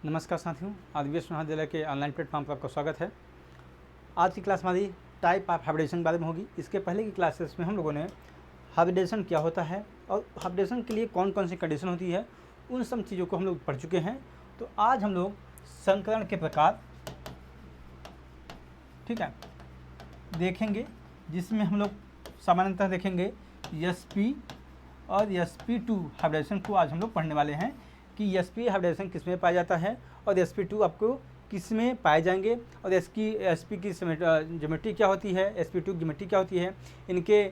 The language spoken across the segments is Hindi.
नमस्कार साथियों, आदिव्य महाविद्यालय के ऑनलाइन प्लेटफॉर्म पर आपका स्वागत है। आज की क्लास हमारी टाइप ऑफ हाइब्रिडेशन के बारे में होगी। इसके पहले की क्लासेस में हम लोगों ने हाइब्रिडेशन क्या होता है और हाइब्रिडेशन के लिए कौन कौन सी कंडीशन होती है, उन सब चीज़ों को हम लोग पढ़ चुके हैं। तो आज हम लोग संकरण के प्रकार ठीक है देखेंगे, जिसमें हम लोग सामान्यतः देखेंगे SP और SP2 हाइब्रिडेशन को आज हम लोग पढ़ने वाले हैं कि SP हाइब्रिडेशन किस में पाया जाता है और SP2 आपको किस में पाए जाएंगे और SP की ज्योमेट्री क्या होती है, SP2 की ज्योमेट्री क्या होती है, इनके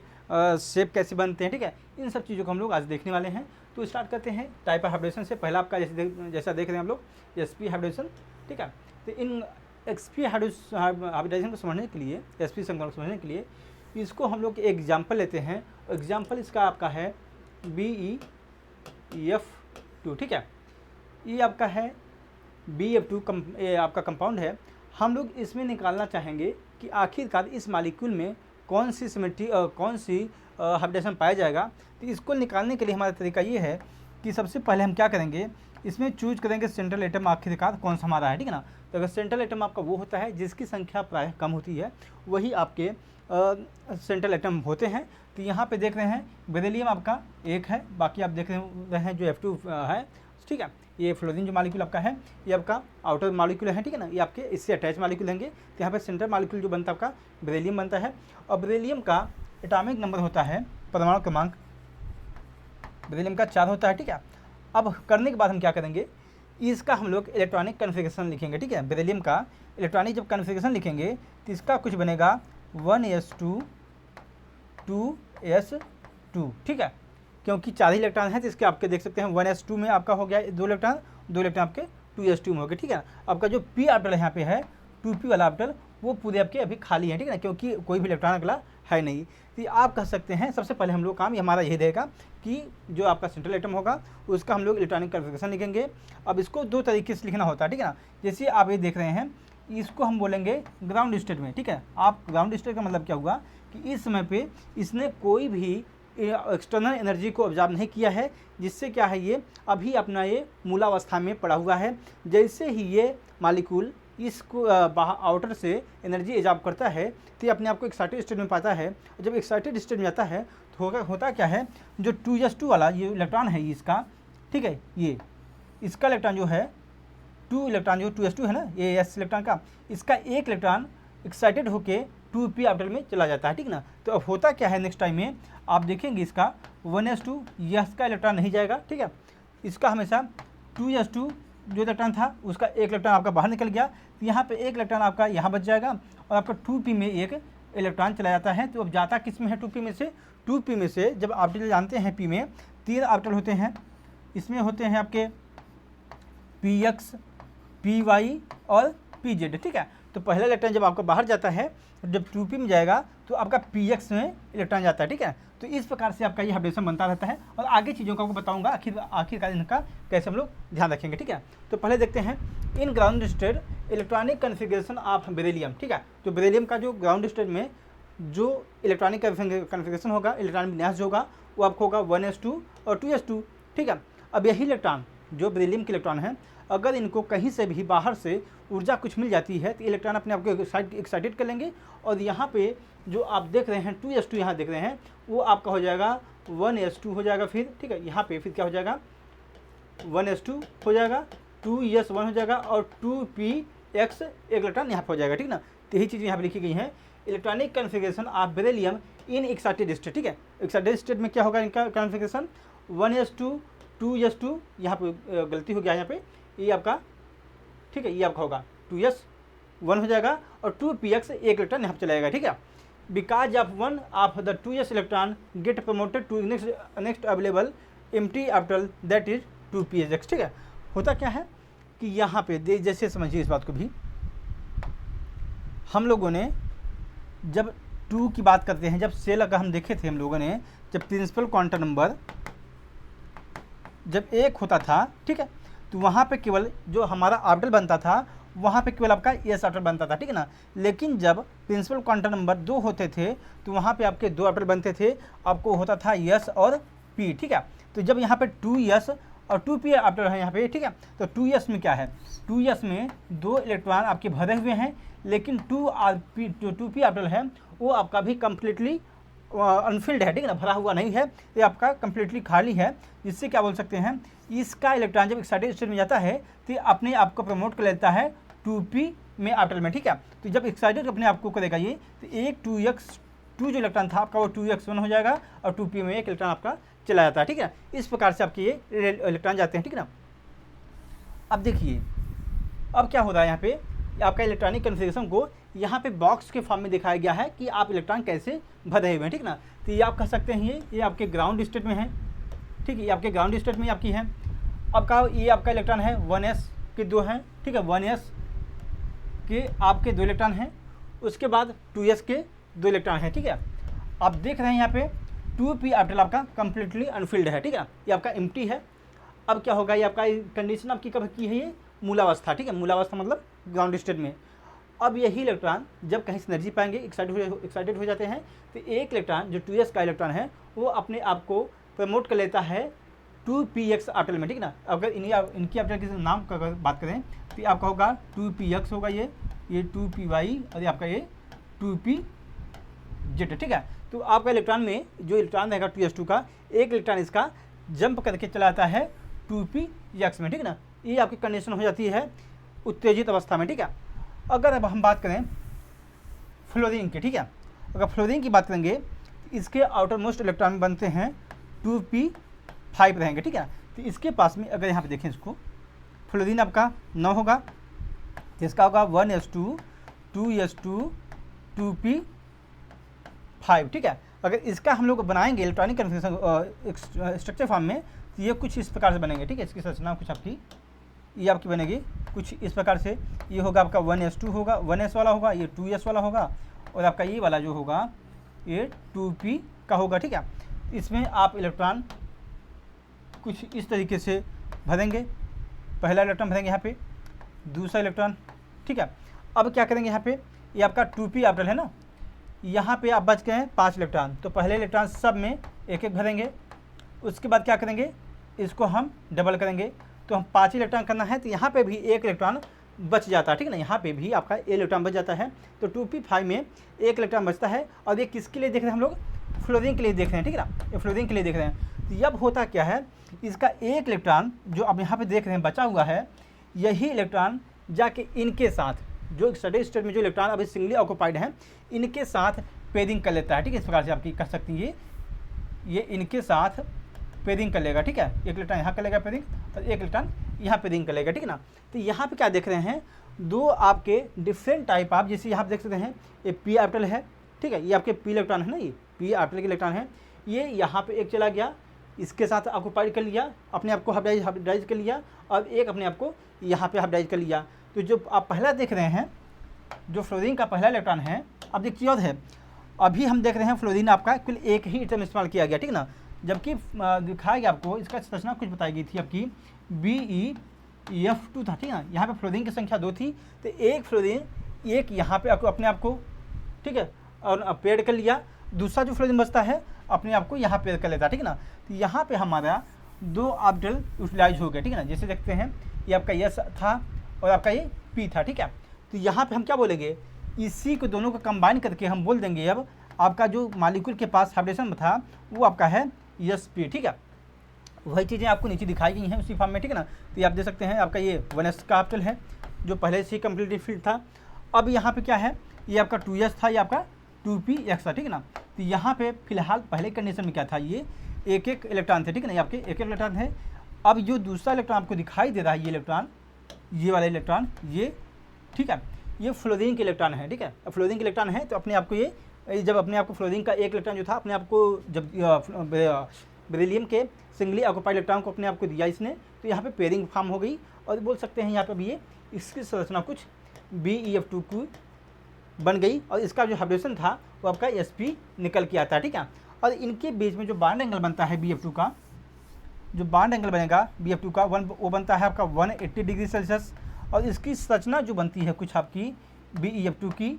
शेप कैसे बनते हैं। ठीक है, इन सब चीज़ों को हम लोग आज देखने वाले हैं। तो स्टार्ट करते हैं टाइप ऑफ हाइब्रिडेशन से। पहला आपका जैसा देख रहे हैं हम लोग SP हाइब्रिडेशन। ठीक है, तो इन SP हाइब्रिडेशन को समझने के लिए, SP संकरण को समझने के लिए इसको हम लोग एक एग्जाम्पल लेते हैं। एग्जाम्पल इसका आपका है BeF2। ठीक है, ये आपका है BeF2 आपका कंपाउंड है। हम लोग इसमें निकालना चाहेंगे कि आखिरकार इस मॉलिक्यूल में कौन सी सिमेट्री कौन सी हाइब्रिडेशन पाया जाएगा। तो इसको निकालने के लिए हमारा तरीका ये है कि सबसे पहले हम क्या करेंगे, इसमें चूज करेंगे सेंट्रल एटम आखिरकार कौन सा हमारा है। ठीक है ना, तो अगर सेंट्रल एटम आपका वो होता है जिसकी संख्या प्रायः कम होती है, वही आपके सेंट्रल एटम होते हैं। तो यहाँ पे देख रहे हैं बेरिलियम आपका एक है, बाकी आप देख रहे हैं जो F2 है। ठीक है, ये फ्लोरीन जो मॉलिक्यूल आपका है ये आपका आउटर मॉलिक्यूल है। ठीक है ना, ये आपके इससे अटैच मॉलिक्यूल होंगे। तो यहाँ पे सेंट्रल मॉलिक्यूल जो बनता है आपका बेरिलियम बनता है। और बेरिलियम का एटॉमिक नंबर होता है, परमाणु क्रमांक बेरिलियम का 4 होता है। ठीक है, अब करने के बाद हम क्या करेंगे, इसका हम लोग इलेक्ट्रॉनिक कन्फिगरेशन लिखेंगे। ठीक है, बेरिलियम का इलेक्ट्रॉनिक जब कन्फिगरेशन लिखेंगे तो इसका कुछ बनेगा 1s2 2s2। ठीक है, क्योंकि 4 ही इलेक्ट्रॉन हैं तो इसके आपके देख सकते हैं 1s2 में आपका हो गया 2 इलेक्ट्रॉन, 2 इलेक्ट्रॉन आपके 2s2 में हो गए। ठीक है, आपका जो p ऑर्बिटल यहाँ पे है 2p वाला ऑर्बिटल वो पूरे आपके अभी खाली है। ठीक है ना, क्योंकि कोई भी इलेक्ट्रॉन अगला है नहीं। तो आप कह सकते हैं सबसे पहले हम लोग काम हमारा यही रहेगा कि जो आपका सेंट्रल एटम होगा उसका हम लोग इलेक्ट्रॉनिक कन्फिगरेशन लिखेंगे। अब इसको 2 तरीके से लिखना होता है। ठीक है ना, जैसे आप ये देख रहे हैं इसको हम बोलेंगे ग्राउंड स्टेट में। ठीक है, आप ग्राउंड स्टेट का मतलब क्या हुआ कि इस समय पे इसने कोई भी एक्सटर्नल एनर्जी को ऑब्जर्व नहीं किया है, जिससे क्या है ये अभी अपना ये मूलावस्था में पड़ा हुआ है। जैसे ही ये मॉलिक्यूल इसको आउटर से एनर्जी एब्जॉर्ब करता है तो ये अपने आप को एक्साइटेड स्टेट में पाता है। जब एक्साइटेड स्टेट में जाता है तो होता क्या है, जो 2s2 वाला ये इलेक्ट्रॉन है इसका, ठीक है, ये इसका इलेक्ट्रॉन जो है 2 इलेक्ट्रॉन जो 2s2 है ना, ये s इलेक्ट्रॉन का, इसका एक इलेक्ट्रॉन एक्साइटेड होके 2p ऑर्बिटल में चला जाता है। ठीक ना, तो अब होता क्या है नेक्स्ट टाइम में आप देखेंगे इसका 1s2 इसका इलेक्ट्रॉन नहीं जाएगा। ठीक है, इसका हमेशा 2s2 जो इलेक्ट्रॉन था उसका एक इलेक्ट्रॉन आपका बाहर निकल गया, तो यहाँ पे एक इलेक्ट्रॉन आपका यहाँ बच जाएगा और आपका 2p में एक इलेक्ट्रॉन चला जाता है। तो अब जाता किस में है 2p में से, 2p में से जब ऑर्बिटल जानते हैं p में 3 ऑर्बिटल होते हैं, इसमें होते हैं आपके px py और pz। ठीक है, तो पहला इलेक्ट्रॉन जब आपका बाहर जाता है, जब 2p में जाएगा तो आपका px में इलेक्ट्रॉन जाता है। ठीक है, तो इस प्रकार से आपका ये हाइब्रिडेशन बनता रहता है और आगे चीज़ों को आपको बताऊंगा आखिरकार इनका कैसे हम लोग ध्यान रखेंगे। ठीक है, तो पहले देखते हैं in ground state electronic configuration of beryllium. ठीक है, तो बेरिलियम का जो ग्राउंड स्टेट में जो इलेक्ट्रॉनिक कन्फिगरेशन होगा, इलेक्ट्रॉनिक विन्यास जो होगा वो आपको होगा 1s2 और 2s2। ठीक है, अब यही इलेक्ट्रॉन जो बेरिलियम के इलेक्ट्रॉन हैं, अगर इनको कहीं से भी बाहर से ऊर्जा कुछ मिल जाती है तो इलेक्ट्रॉन अपने आप को एक्साइटेड कर लेंगे और यहाँ पे जो आप देख रहे हैं 2s2 यहाँ देख रहे हैं वो आपका हो जाएगा 1s2 हो जाएगा। फिर ठीक है, यहाँ पे फिर क्या हो जाएगा 1s2 हो जाएगा, 2s1 हो जाएगा और 2px एक इलेक्ट्रॉन यहाँ पर हो जाएगा। ठीक ना, तो यही चीज़ यहाँ पर लिखी गई है, electronic configuration of beryllium in excited state. ठीक है, एक्साइटेड स्टेट में क्या होगा इनका कन्फिगरेशन 1s2 2s2, यहाँ पे गलती हो गया यहाँ पे ये आपका, ठीक है, ये आपका होगा 2s1 हो जाएगा और 2px एक इलेक्ट्रॉन यहाँ पर चलाएगा। ठीक है, because of 1 of the 2s electron get promoted to next available empty orbital that is 2px। ठीक है, होता क्या है कि यहाँ पे जैसे समझिए इस बात को भी, हम लोगों ने जब 2 की बात करते हैं, जब सेल का हम देखे थे हम लोगों ने, जब प्रिंसिपल क्वांटम नंबर जब 1 होता था, ठीक है, तो वहाँ पे केवल जो हमारा ऑर्बिटल बनता था वहाँ पे केवल आपका s ऑर्बिटल बनता था। ठीक है ना, लेकिन जब प्रिंसिपल क्वांटम नंबर 2 होते थे तो वहाँ पे आपके 2 ऑर्बिटल बनते थे, आपको होता था s और p। ठीक है, तो जब यहाँ पे 2s और 2p ऑर्बिटल है यहाँ पे, ठीक है। तो 2s में क्या है, 2s में 2 इलेक्ट्रॉन आपके भरे हुए हैं, लेकिन 2p ऑर्बिटल है वो आपका भी कम्प्लीटली अनफिल्ड है, ठीक है ना, भरा हुआ नहीं है, ये आपका कम्प्लीटली खाली है। जिससे क्या बोल सकते हैं, इसका इलेक्ट्रॉन जब एक्साइटेड स्टेट में जाता है तो ये अपने आप को प्रमोट कर लेता है 2p में ऑर्बिटल में, ठीक है। तो जब एक्साइटेड अपने आप को करेगा ये, तो एक 2 जो इलेक्ट्रॉन था आपका वो 2x1 हो जाएगा और 2p में एक इलेक्ट्रॉन आपका चला जाता है, ठीक है। इस प्रकार से आपके ये इलेक्ट्रॉन जाते हैं, ठीक है ना। अब देखिए अब क्या हो रहा है, यहाँ पे आपका इलेक्ट्रॉनिक कन्फिगरेशन को यहाँ पे बॉक्स के फॉर्म में दिखाया गया है कि आप इलेक्ट्रॉन कैसे भरे हुए हैं, ठीक ना। तो ये आप कह सकते हैं ये आपके ग्राउंड स्टेट में है, ठीक है, ये आपके ग्राउंड स्टेट में आपकी है। अब का ये आपका इलेक्ट्रॉन है 1s के 2 हैं, ठीक है, 1s के आपके 2 इलेक्ट्रॉन हैं, उसके बाद 2s के 2 इलेक्ट्रॉन हैं, ठीक है। आप देख रहे हैं यहाँ पे 2p ऑर्बिटल आपका कम्प्लीटली अनफिल्ड है, ठीक है, ये आपका एम्प्टी है। अब क्या होगा, ये आपका कंडीशन आपकी कब की है, ये मूलावस्था, ठीक है, मूलावस्था मतलब ग्राउंड स्टेट में। अब यही इलेक्ट्रॉन जब कहीं से एनर्जी पाएंगे, एक्साइटेड हो जाते हैं, तो एक इलेक्ट्रॉन जो 2s का इलेक्ट्रॉन है वो अपने आप को प्रमोट कर लेता है 2px ऑर्बिटल में, ठीक ना। अगर इनकी ऑर्बिटल के नाम का अगर बात करें तो आपका होगा 2px होगा, ये 2py और ये आपका ये 2pz, ठीक है। तो आपका इलेक्ट्रॉन में जो इलेक्ट्रॉन रहेगा 2s2 का, एक इलेक्ट्रॉन इसका जंप करके चला जाता है 2px में, ठीक ना। ये आपकी कंडीशन हो जाती है उत्तेजित अवस्था में, ठीक है। अगर अब हम बात करें फ्लोरीन की, ठीक है, अगर फ्लोरीन की बात करेंगे इसके आउटर मोस्ट इलेक्ट्रॉन बनते हैं 2p5 रहेंगे, ठीक है। तो इसके पास में अगर यहाँ पे देखें इसको, फ्लोरीन आपका 9 होगा, तो इसका होगा 1s2 2s2 2p5, ठीक है। अगर इसका हम लोग बनाएंगे इलेक्ट्रॉनिक कन्फिगरेशन स्ट्रक्चर फॉर्म में, तो ये कुछ इस प्रकार से बनेंगे, ठीक है। इसकी संरचना कुछ आपकी ये आपकी बनेगी कुछ इस प्रकार से। ये होगा आपका 1s2 होगा, 1s वाला होगा, ये 2s वाला होगा, और आपका ये वाला जो होगा ये 2p का होगा, ठीक है। इसमें आप इलेक्ट्रॉन कुछ इस तरीके से भरेंगे, पहला इलेक्ट्रॉन भरेंगे यहाँ पे, दूसरा इलेक्ट्रॉन, ठीक है। अब क्या करेंगे यहाँ पे, ये आपका 2p ऑर्बिटल है ना, यहाँ पे आप बच गए हैं 5 इलेक्ट्रॉन, तो पहले इलेक्ट्रॉन सब में एक एक भरेंगे। उसके बाद क्या करेंगे, इसको हम डबल करेंगे, तो हम 5 इलेक्ट्रॉन करना है, तो यहाँ पे भी एक इलेक्ट्रॉन बच जाता है, ठीक है ना। यहाँ पे भी आपका एक इलेक्ट्रॉन बच जाता है, तो 2p5 में एक इलेक्ट्रॉन बचता है। और ये किसके लिए देख रहे हैं हम लोग, फ्लोरीन के लिए देख रहे हैं, ठीक है ना, ये फ्लोरीन के लिए देख रहे हैं। तो अब होता क्या है, इसका एक इलेक्ट्रॉन जो अब यहाँ पे देख रहे हैं बचा हुआ है, यही इलेक्ट्रॉन जाके इनके साथ जो स्टडी स्टेट में जो इलेक्ट्रॉन अभी सिंगली ऑक्यूपाइड हैं, इनके साथ पेयरिंग कर लेता है, ठीक है। इस प्रकार से आपकी कर सकती है, ये इनके साथ पेयरिंग कर लेगा, ठीक है। एक इलेक्ट्रॉन यहाँ कर लेगा पेयरिंग और एक इलेक्ट्रॉन यहाँ पेयरिंग कर लेगा, ठीक है ना। तो यहाँ पे क्या देख रहे हैं, 2 आपके डिफरेंट टाइप आप जैसे यहाँ पे देख सकते हैं, ये p ऑर्बिटल है, ठीक है, ये आपके p इलेक्ट्रॉन है ना, ये p ऑर्बिटल के इलेक्ट्रॉन है, ये यहाँ पे एक चला गया, इसके साथ ऑक्यूपाइड कर लिया, अपने आप को हाइब्रिडाइज कर लिया, और एक अपने आप को यहाँ पे हाइब्रिडाइज कर लिया। तो जो आप पहला देख रहे हैं, जो फ्लोरीन का पहला इलेक्ट्रॉन है, अब देखिए और है, अभी हम देख रहे हैं फ्लोरीन आपका कुल एक ही एटम इस्तेमाल किया गया, ठीक ना। जबकि दिखाया गया आपको इसका संरचना कुछ बताई गई थी आपकी BeF2 था, ठीक है। यहाँ पे फ्लोरीन की संख्या 2 थी, तो एक फ्लोरीन एक यहाँ पे आपको अपने आप को, ठीक है, और पेड़ कर लिया, दूसरा जो फ्लोरीन बचता है अपने आप को यहाँ पेड़ कर लेता है, ठीक है ना। तो यहाँ पे हमारा 2 ऑर्बिटल यूटिलाइज हो गया, ठीक है ना। जैसे देखते हैं ये आपका S था और आपका ये P था, ठीक है। तो यहाँ पे हम क्या बोलेंगे, इसी को दोनों को कंबाइन करके हम बोल देंगे अब आपका जो मॉलिक्यूल के पास हाइब्रिडेशन था वो आपका है sp, ठीक है। वही चीज़ें आपको नीचे दिखाई गई हैं उसी फॉर्म में, ठीक है ना। तो ये आप देख सकते हैं आपका ये 1s का ऑर्बिटल है जो पहले से ही कम्प्लीटली फिल्ड था। अब यहाँ पे क्या है, ये आपका 2s था, ये आपका 2px था, ठीक है ना। तो यहाँ पे फिलहाल पहले कंडीशन में क्या था, ये एक एक इलेक्ट्रॉन थे, ठीक है ना, ये आपके एक एक इलेक्ट्रॉन है। अब जो दूसरा इलेक्ट्रॉन आपको दिखाई दे रहा है, ये इलेक्ट्रॉन, ये वाला इलेक्ट्रॉन, ये, ठीक है, ये फ्लोरीन के इलेक्ट्रॉन है, ठीक है। अब फ्लोरीन के इलेक्ट्रॉन है तो अपने आप को ये जब अपने आप को फ्लोरीन का एक इलेक्ट्रॉन जो था अपने आप को जब बेरिलियम के सिंगली ऑक्यूपाइड इलेक्ट्रॉन को अपने आप को दिया इसने, तो यहाँ पे पेयरिंग फॉर्म हो गई, और बोल सकते हैं यहाँ पे भी ये इसकी संरचना कुछ BeF2 की बन गई, और इसका जो हाइब्रिडेशन था वो आपका sp निकल के आता है, ठीक है। और इनके बीच में जो बॉन्ड एंगल बनता है BeF2 का, जो बॉन्ड एंगल बनेगा BeF2 का वो बनता है आपका 180 डिग्री सेल्सियस, और इसकी संरचना जो बनती है कुछ आपकी BeF2 की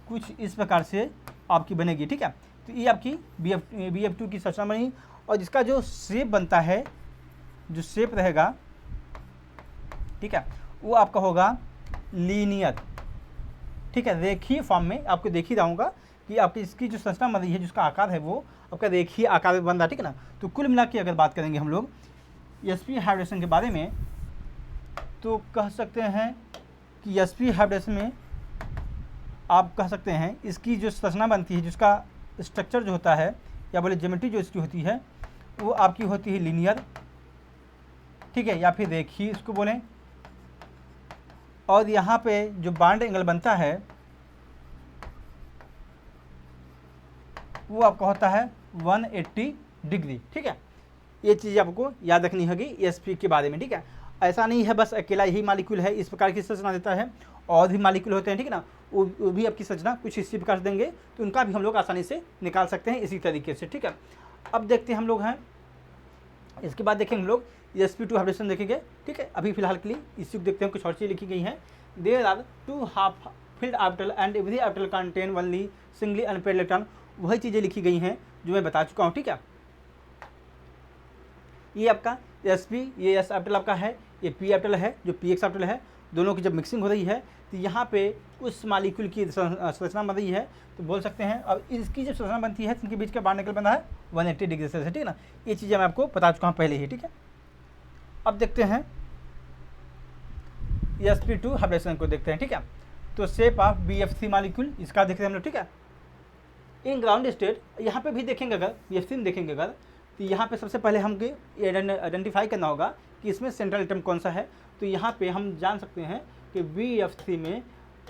कुछ इस प्रकार से आपकी बनेगी, ठीक है। तो ये आपकी BeF2 की संरचना बनी, और जिसका जो शेप बनता है जो शेप रहेगा, ठीक है, वो आपका होगा लीनियर, ठीक है, रेखीय फॉर्म में। आपको देख ही रहूँगा कि आपकी इसकी जो संरचना बन रही है, जिसका आकार है वो आपका रेखीय आकार में बन रहा है, ठीक है ना। तो कुल मिला के अगर बात करेंगे हम लोग sp हाइब्रिडेशन के बारे में, तो कह सकते हैं कि sp हाइब्रिडेशन में आप कह सकते हैं इसकी जो संरचना बनती है, जिसका स्ट्रक्चर जो होता है या बोले ज्योमेट्री जो इसकी होती है, वो आपकी होती है लीनियर, ठीक है, या फिर रेखीय इसको बोलें। और यहाँ पे जो बॉन्ड एंगल बनता है वो आपका होता है 180 डिग्री, ठीक है। ये चीज़ आपको याद रखनी होगी sp के बारे में, ठीक है। ऐसा नहीं है बस अकेला यही मालिक्यूल है इस प्रकार की संरचना देता है, और भी मालिक्यूल होते हैं, ठीक है ना, वो भी आपकी संरचना कुछ इसी प्रकार से देंगे, तो उनका भी हम लोग आसानी से निकाल सकते हैं इसी तरीके से, ठीक है। अब देखते हैं हम लोग हैं, इसके बाद देखेंगे हम लोग sp2 हाइब्रिडेशन देखेंगे, ठीक है। अभी फिलहाल के लिए इसी को देखते हैं, कुछ और चीज़ लिखी गई हैं। There are 2 half filled orbital and every orbital contain only singly unpaired electron. वही चीज़ें लिखी गई हैं जो मैं बता चुका हूँ, ठीक है। ये आपका sp, ये s ऑर्बिटल आपका है, ये p ऑर्बिटल है, जो px ऑर्बिटल है, दोनों की जब मिक्सिंग हो रही है तो यहाँ पे उस मालिक्यूल की संरचना बन रही है, तो बोल सकते हैं। अब इसकी जब संरचना बनती है, इनके बीच का बॉन्ड एंगल बना है 180 डिग्री से, ठीक है ना। ये चीज़ें मैं आपको बता चुका हूँ पहले ही, ठीक है। अब देखते हैं sp2 हाइब्रिडेशन को देखते हैं, ठीक है। तो शेप ऑफ BF3 मालिक्यूल इसका देखते हैं हम लोग, ठीक है। इन ग्राउंड स्टेट यहाँ पे भी देखेंगे, अगर BF3 में देखेंगे अगर, तो यहाँ पे सबसे पहले हमको आइडेंटिफाई करना होगा कि इसमें सेंट्रल एटम कौन सा है। तो यहाँ पे हम जान सकते हैं कि BF3 में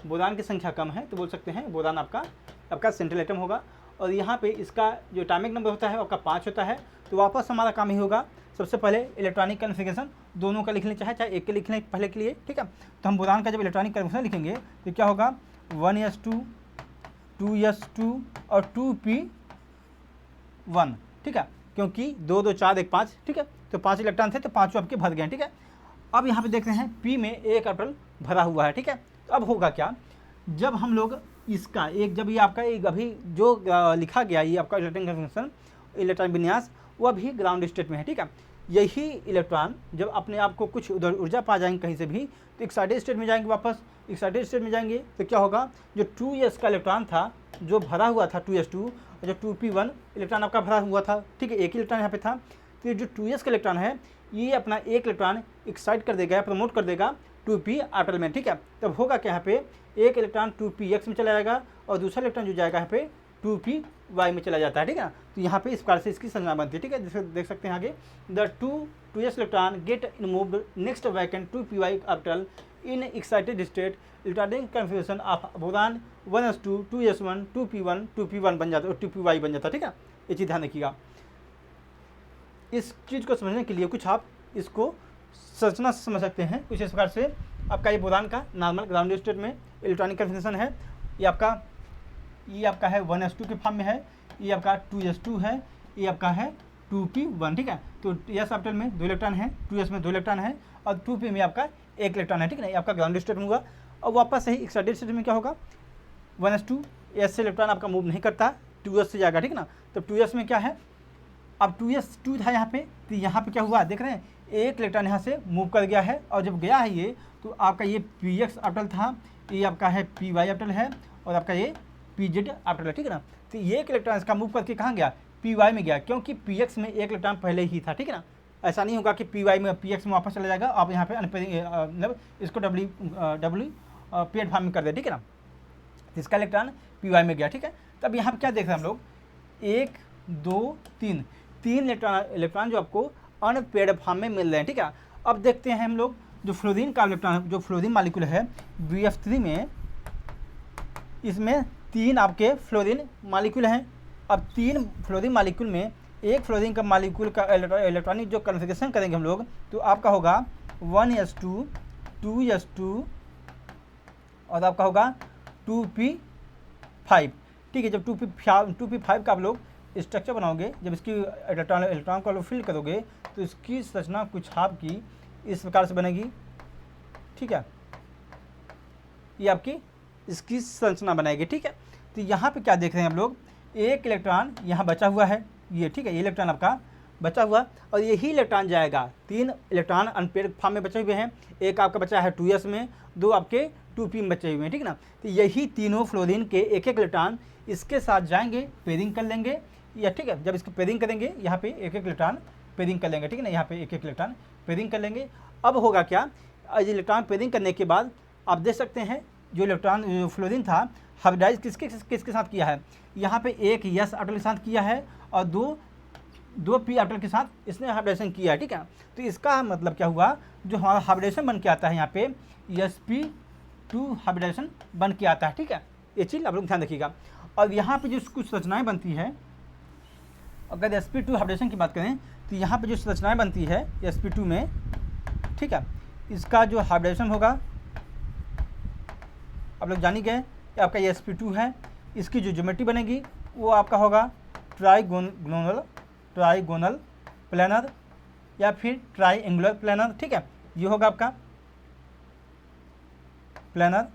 बोरान की संख्या कम है, तो बोल सकते हैं बोरान आपका सेंट्रल एटम होगा। और यहाँ पे इसका जो एटॉमिक नंबर होता है आपका 5 होता है। तो वापस हमारा काम ही होगा, सबसे पहले इलेक्ट्रॉनिक कन्फिगरेशन दोनों का लिख लें, चाहे एक के लिख लें पहले के लिए, ठीक है। तो हम बोरान का जब इलेक्ट्रॉनिक कन्फिगरेशन लिखेंगे तो क्या होगा 1s2 2s2 और 2p1, ठीक है, क्योंकि 2 2 4 1 5, ठीक है। तो 5 इलेक्ट्रॉन थे तो 5 आपके भर गए, ठीक है। अब यहाँ पे देखते हैं p में एक ऑर्बिटल भरा हुआ है, ठीक है। तो अब होगा क्या, जब हम लोग इसका एक, जब ये आपका एक अभी जो लिखा गया ये आपका इलेक्ट्रॉनिक कन्फिगरेशन, इलेक्ट्रॉन विन्यास, वो अभी ग्राउंड स्टेट में है, ठीक है। यही इलेक्ट्रॉन जब अपने आप को कुछ उधर ऊर्जा पा जाएंगे कहीं से भी, तो एक्साइटेड स्टेट में जाएंगे, वापस एक्साइटेड स्टेट में जाएंगे, तो क्या होगा, जो 2s का इलेक्ट्रॉन था जो भरा हुआ था 2s2, और जो 2p1 इलेक्ट्रॉन आपका भरा हुआ था, ठीक है, एक ही इलेक्ट्रॉन यहाँ पे था। तो ये जो 2s का इलेक्ट्रॉन है ये अपना एक इलेक्ट्रॉन एक्साइट कर देगा, प्रमोट कर देगा 2p ऑर्बिटल में, ठीक है। तब होगा क्या, यहाँ पे एक इलेक्ट्रॉन 2px में चला जाएगा और दूसरा इलेक्ट्रॉन जो जाएगा यहाँ पे 2py में चला जाता है, ठीक है ना। तो यहाँ पे इस प्रकार से इसकी संरचना बनती है, ठीक है। जैसे देख सकते हैं आगे, the 2s electron get moved next vacant 2py orbital in excited state, electronic configuration of boron 1s2 2s1 2p1 2p1 बन जाता है और 2py बन जाता है, ठीक है। ये चीज़ ध्यान रखिएगा। इस चीज़ को समझने के लिए कुछ आप इसको संरचना से समझ सकते हैं कुछ इस प्रकार से। आपका ये बोरान का नॉर्मल ग्राउंड स्टेट में इलेक्ट्रॉनिक कन्फिगरेशन है, ये आपका है 1s2 के फॉर्म में है, ये आपका 2s2 है, ये आपका है 2p1, ठीक है। तो s ऑर्बिटल में 2 इलेक्ट्रॉन है, 2s में 2 इलेक्ट्रॉन है और 2p में आपका 1 इलेक्ट्रॉन है, ठीक है ना। ये आपका ग्राउंड स्टेट में हुआ। और वापस सही एक्साइटेड स्टेट में क्या होगा, 1s2 s से इलेक्ट्रॉन आपका मूव नहीं करता, 2s से जाएगा, ठीक है ना। तो 2s में क्या है, अब 2s2 था यहाँ पे, तो यहाँ पे क्या हुआ देख रहे हैं, एक इलेक्ट्रॉन यहाँ से मूव कर गया है, और जब गया है ये, तो आपका ये px ऑर्बिटल था, ये आपका है py ऑर्बिटल है, और आपका ये pz ऑर्बिटल है, ठीक है ना। तो ये एक इलेक्ट्रॉन इसका मूव करके कहाँ गया, py में गया, क्योंकि px में एक इलेक्ट्रॉन पहले ही था, ठीक है ना। ऐसा नहीं होगा कि py में px में वापस चला जाएगा, आप यहाँ पे मतलब इसको w पेड फॉर्म में कर दे, ठीक है ना। इसका इलेक्ट्रॉन py में गया, ठीक है। तब यहाँ पे क्या देख रहे हैं हम लोग, 1 2 3 इलेक्ट्रॉन जो आपको अनपेड फॉर्म में मिल रहे हैं, ठीक है। अब देखते हैं हम लोग जो फ्लोरीन का इलेक्ट्रॉन, जो फ्लोरीन मालिक्यूल है BF3 में, इसमें 3 आपके फ्लोरीन मालिक्यूल हैं। अब 3 फ्लोरीन मालिक्यूल में एक फ्लोरीन का मालिक्यूल का इलेक्ट्रॉनिक जो कन्फिगरेशन करेंगे हम लोग, तो आपका होगा 1s2 2s2 और आपका होगा 2p5, ठीक है। जब 2p5 का आप लोग स्ट्रक्चर बनाओगे, जब इसकी इलेक्ट्रॉन को फिल करोगे, तो इसकी संरचना कुछ आपकी इस प्रकार से बनेगी, ठीक है। ये आपकी इसकी संरचना बनाएगी, ठीक है। तो यहाँ पे क्या देख रहे हैं हम लोग, एक इलेक्ट्रॉन यहाँ बचा हुआ है ये, ठीक है। ये इलेक्ट्रॉन आपका बचा हुआ, और यही इलेक्ट्रॉन जाएगा, 3 इलेक्ट्रॉन अनपेयर्ड फॉर्म में बचे हुए हैं, एक आपका बचा है 2s में, 2 आपके 2p में बचे हुए हैं, ठीक है ना। तो यही तीनों फ्लोरीन के एक एक इलेक्ट्रॉन इसके साथ जाएंगे, पेयरिंग कर लेंगे, या ठीक है, जब इसको पेयरिंग करेंगे यहाँ पे एक एक इलेक्ट्रॉन पेयरिंग कर लेंगे, ठीक है ना, यहाँ पे एक एक इलेक्ट्रॉन पेयरिंग कर लेंगे। अब होगा क्या, इलेक्ट्रॉन पेयरिंग करने के बाद आप देख सकते हैं जो इलेक्ट्रॉन फ्लोरीन था हाइब्रिडाइज किसके साथ किया है, यहाँ पे एक s ऑर्बिटल के साथ किया है और दो p ऑर्बिटल के साथ इसने हाइब्रिडाइजेशन किया है, ठीक है। तो इसका मतलब क्या हुआ, जो हमारा हाइब्रिडाइजेशन बन के आता है यहाँ पे sp2 हाइब्रिडाइजेशन बन के आता है, ठीक है। ये चीज़ आप लोग ध्यान रखिएगा। और यहाँ पे जो कुछ रचनाएँ बनती है, अगर sp2 हाइब्रिडेशन की बात करें तो यहाँ पे जो संरचनाएं बनती है sp2 में, ठीक है, इसका जो हाइब्रिडेशन होगा आप लोग जान ही गए, आपका ये sp2 है, इसकी जो ज्योमेट्री बनेगी वो आपका होगा ट्राइगोनल प्लानर या फिर ट्राइएंगुलर प्लानर, ठीक है, ये होगा आपका प्लानर।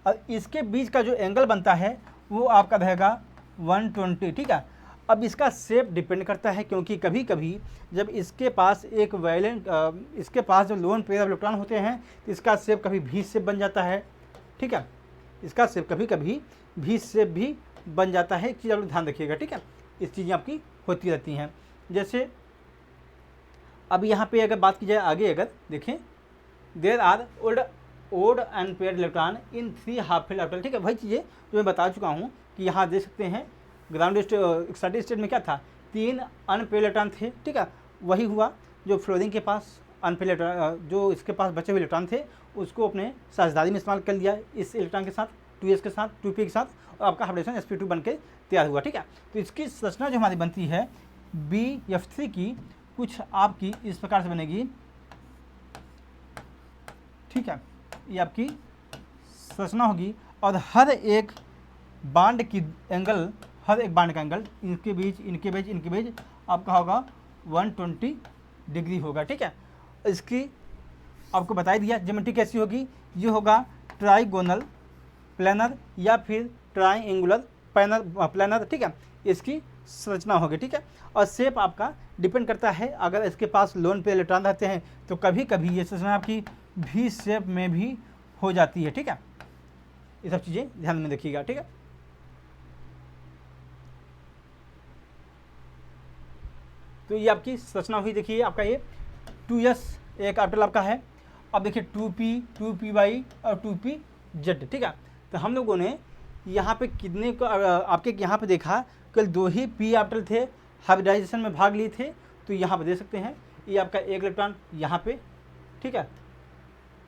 और इसके बीच का जो एंगल बनता है वो आपका रहेगा 120, ठीक है। अब इसका शेप डिपेंड करता है, क्योंकि कभी कभी जब इसके पास एक वैलेंट इसके पास जो लोन पेयर ऑफ इलेक्ट्रॉन होते हैं तो इसका शेप कभी भी शेप बन जाता है, ठीक है, इसका शेप कभी कभी भी शेप भी बन जाता है। एक चीज़ आप लोग ध्यान रखिएगा, ठीक है, इस चीज़ें आपकी होती रहती हैं। जैसे अब यहाँ पे अगर बात की जाए आगे, अगर देखें there are odd and pair electron in 3 half filled orbital, ठीक है, वही चीज़ें जो मैं बता चुका हूँ कि यहाँ देख सकते हैं ग्राउंड एक्साइटेड स्टेट में क्या था, 3 अनपेयर इलेक्ट्रॉन थे, ठीक है। वही हुआ जो फ्लोरीन के पास अनपेयर इलेक्ट्रॉन, जो इसके पास बचे हुए इलेक्ट्रॉन थे उसको अपने साझेदारी में इस्तेमाल कर लिया इस इलेक्ट्रॉन के साथ, 2s के साथ, 2p के साथ, और आपका हाइब्रिडेशन sp2 बन के तैयार हुआ, ठीक है। तो इसकी संरचना जो हमारी बनती है BF3 की कुछ आपकी इस प्रकार से बनेगी, ठीक है, ये आपकी संरचना होगी। और हर एक बांड की एंगल, हर एक बांड का एंगल इनके बीच आपका होगा 120 डिग्री होगा, ठीक है। इसकी आपको बता दिया ज्योमेट्री कैसी होगी, ये होगा ट्राइगोनल प्लानर या फिर ट्राइएंगुलर प्लानर, ठीक है, इसकी संरचना होगी, ठीक है। और शेप आपका डिपेंड करता है, अगर इसके पास लोन पे इलेक्ट्रॉन रहते हैं तो कभी कभी ये संरचना आपकी भी शेप में भी हो जाती है, ठीक है। ये सब चीज़ें ध्यान में रखिएगा, ठीक है। तो ये आपकी संरचना हुई, देखिए आपका ये 2s एक ऑर्बिटल आपका है। अब देखिए 2p 2py और 2pz, ठीक है। तो हम लोगों ने यहाँ पे कितने को आपके यहाँ पे देखा, कल 2 ही p ऑर्बिटल थे हाइब्रिडाइजेशन में भाग लिए थे, तो यहाँ पे देख सकते हैं ये आपका एक इलेक्ट्रॉन यहाँ पे, ठीक है,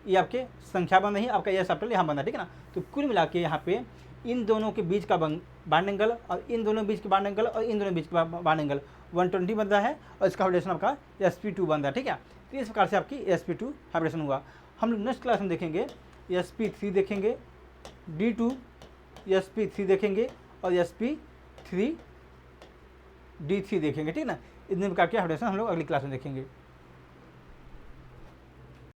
ये आपके संख्या बन रही है, आपका यह ऑर्बिटल यहाँ बन रहा है, ठीक है ना। तो कुल मिला के यहाँ पे इन दोनों के बीच का बॉन्ड एंगल और इन दोनों बीच के बॉन्ड एंगल और इन दोनों बीच का बॉन्ड एंगल 120 बन रहा है, और इसका हाइब्रिडेशन आपका sp2 बन रहा है, ठीक है। तो इस प्रकार से आपकी sp2 हाइब्रिडेशन हुआ। हम लोग नेक्स्ट क्लास में देखेंगे sp3 देखेंगे, D2 sp3 देखेंगे और sp3 D3 देखेंगे, ठीक है ना। इतने प्रकार के हाइब्रिडेशन हम लोग अगली क्लास में देखेंगे।